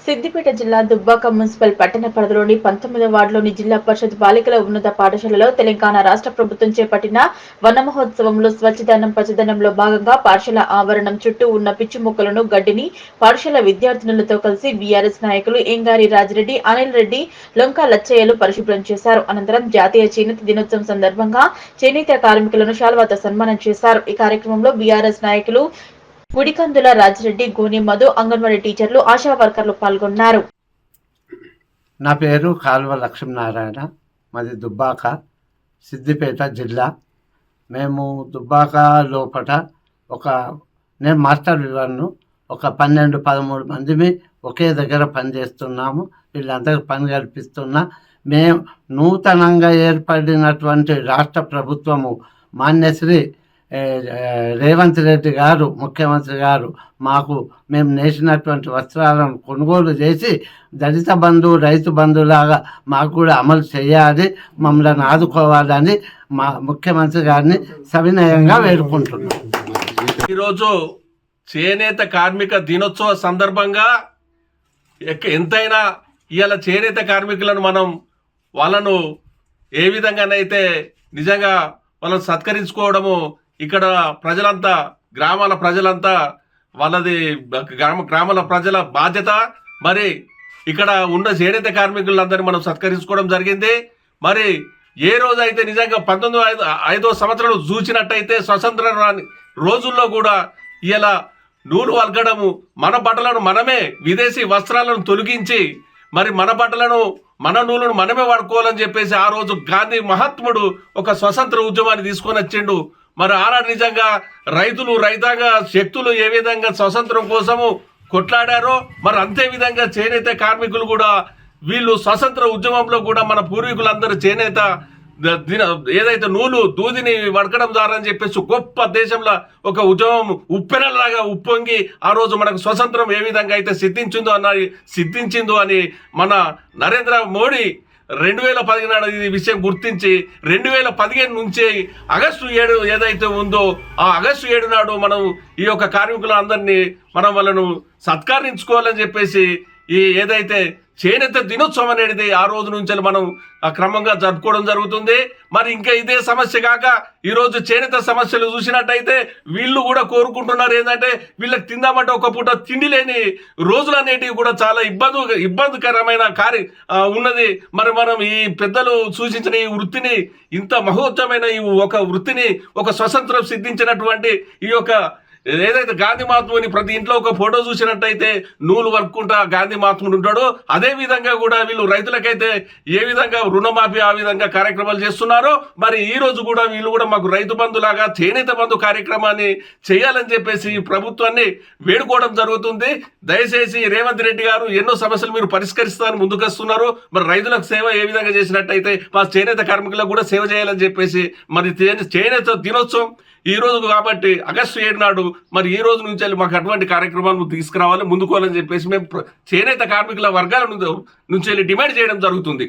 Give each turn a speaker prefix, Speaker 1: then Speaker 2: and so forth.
Speaker 1: సిద్దిపేట జిల్లా దుబ్బాక మున్సిపల్ పట్టణ పరిధిలోని 19వ వార్డులోని జిల్లా పరిషత్ బాలికల ఉన్నత పాఠశాలలో తెలంగాణ రాష్ట్ర ప్రభుత్వం చేపట్టిన వన మహోత్సవంలో స్వచ్ఛదనం పచ్చదనంలో భాగంగా పాఠశాల ఆవరణం చుట్టూ ఉన్న పిచ్చి మొక్కలను గడ్డిని పాఠశాల విద్యార్థినులతో కలిసి బీఆర్ఎస్ నాయకులు ఏంగారి రాజిరెడ్డి, అనిల్ రెడ్డి, లొంక లచ్చయ్యలు పరిశుభ్రం చేశారు. అనంతరం జాతీయ చేనేత దినోత్సవం సందర్భంగా చేనేత కార్మికులను శాల్వాతో సన్మానం చేశారు. ఈ కార్యక్రమంలో బీఆర్ఎస్ నాయకులు గుడికందుల రాజిరెడ్డి, గోని మధు, అంగన్వాడీ టీచర్లు, ఆశా వర్కర్లు పాల్గొన్నారు.
Speaker 2: నా పేరు కాల్వ లక్ష్మీనారాయణ, మాది దుబ్బాక, సిద్దిపేట జిల్లా. మేము దుబ్బాక లోపల నేను మాస్టర్ వివరణను, ఒక 12-13 మందిమి ఒకే దగ్గర పనిచేస్తున్నాము. వీళ్ళందరికీ పని కల్పిస్తున్నా. మేము నూతనంగా ఏర్పడినటువంటి రాష్ట్ర ప్రభుత్వము మాన్యశ్రీ రేవంత్ రెడ్డి గారు, ముఖ్యమంత్రి గారు మేము నేసినటువంటి వస్త్రాలను కొనుగోలు చేసి దళిత బంధు, రైతు బంధులాగా మాకు కూడా అమలు చేయాలి, మమ్మల్ని ఆదుకోవాలని మా ముఖ్యమంత్రి గారిని సవినయంగా వేడుకుంటున్నాం.
Speaker 3: ఈరోజు చేనేత కార్మిక దినోత్సవ సందర్భంగా ఎంతైనా ఇవాళ చేనేత కార్మికులను వాళ్ళను ఏ విధంగానైతే నిజంగా వాళ్ళని సత్కరించుకోవడము ఇక్కడ ప్రజలంతా, గ్రామాల ప్రజలంతా వాళ్ళది గ్రామాల ప్రజల బాధ్యత. మరి ఇక్కడ ఉన్న చేనేత కార్మికులందరినీ మనం సత్కరించుకోవడం జరిగింది. మరి ఏ రోజైతే నిజంగా 1905వ సంవత్సరం చూసినట్టయితే స్వతంత్ర రోజుల్లో కూడా ఇలా నూలు వల్గడము, మన బట్టలను మనమే విదేశీ వస్త్రాలను తొలగించి మరి మన బట్టలను, మన నూలును మనమే వాడుకోవాలని చెప్పేసి ఆ రోజు గాంధీ మహాత్ముడు ఒక స్వతంత్ర ఉద్యమాన్ని తీసుకొని వచ్చిండు. మరి ఆనాడు నిజంగా రైతాంగ శక్తులు ఏ విధంగా స్వతంత్రం కోసము కొట్లాడారో మరి అంతే విధంగా చేనేత కార్మికులు కూడా వీళ్ళు స్వతంత్ర ఉద్యమంలో కూడా మన పూర్వీకులందరూ చేనేత ఏదైతే దూదిని వడకడం ద్వారా అని చెప్పేసి గొప్ప దేశంలో ఒక ఉద్యమం ఉప్పెనలాగా ఉప్పొంగి ఆ రోజు మనకు స్వతంత్రం ఏ విధంగా అయితే సిద్ధించిందో అని మన నరేంద్ర మోడీ 2010 నాడు ఈ విషయం గుర్తించి 2015 నుంచి ఆగస్టు 7 ఏదైతే ఉందో ఆ ఆగస్టు 7 నాడు మనం ఈ యొక్క కార్మికులందరినీ వాళ్ళను సత్కరించుకోవాలని చెప్పేసి ఈ ఏదైతే చేనేత దినోత్సవం అనేది ఆ రోజు నుంచి మనం క్రమంగా జరుపుకోవడం జరుగుతుంది. మరి ఇంకా ఇదే సమస్య కాక ఈరోజు చేనేత సమస్యలు చూసినట్టయితే వీళ్ళు కూడా కోరుకుంటున్నారు ఏంటంటే వీళ్ళకి తిందామంటే ఒక పూట తిండి లేని రోజులు అనేటివి కూడా చాలా ఇబ్బందికరమైన ఉన్నది. మరి మనం ఈ పెద్దలు సూచించిన ఈ వృత్తిని, ఇంత మహోత్తమైన ఈ ఒక వృత్తిని, ఒక స్వతంత్రం సిద్ధించినటువంటి ఈ యొక్క ఏదైతే గాంధీ మహాత్ముని ప్రతి ఇంట్లో ఒక ఫోటో చూసినట్టయితే నూలు వర్క్కుంటా గాంధీ మహాత్ముడు ఉంటాడో అదే విధంగా కూడా వీళ్ళు రైతులకైతే ఏ విధంగా రుణమాఫీ ఆ విధంగా కార్యక్రమాలు చేస్తున్నారో మరి ఈ రోజు కూడా వీళ్ళు కూడా మాకు రైతు బంధులాగా చేనేత బంధు కార్యక్రమాన్ని చేయాలని చెప్పేసి ప్రభుత్వాన్ని వేడుకోవడం జరుగుతుంది. దయచేసి రేవంత్ రెడ్డి గారు ఎన్నో సమస్యలు మీరు పరిష్కరిస్తారని ముందుకొస్తున్నారు. మరి రైతులకు సేవ ఏ విధంగా చేసినట్టయితే మా చేనేత కార్మికులకు కూడా సేవ చేయాలని చెప్పేసి మరి చేనేత దినోత్సవం ఈ రోజు కాబట్టి ఆగస్టు 7 నాడు మరి ఈ రోజు నుంచి మాకు అటువంటి కార్యక్రమాలు తీసుకురావాలి, ముందుకోవాలని చెప్పేసి మేము చేనేత కార్మికుల వర్గాల నుంచి డిమాండ్ చేయడం జరుగుతుంది.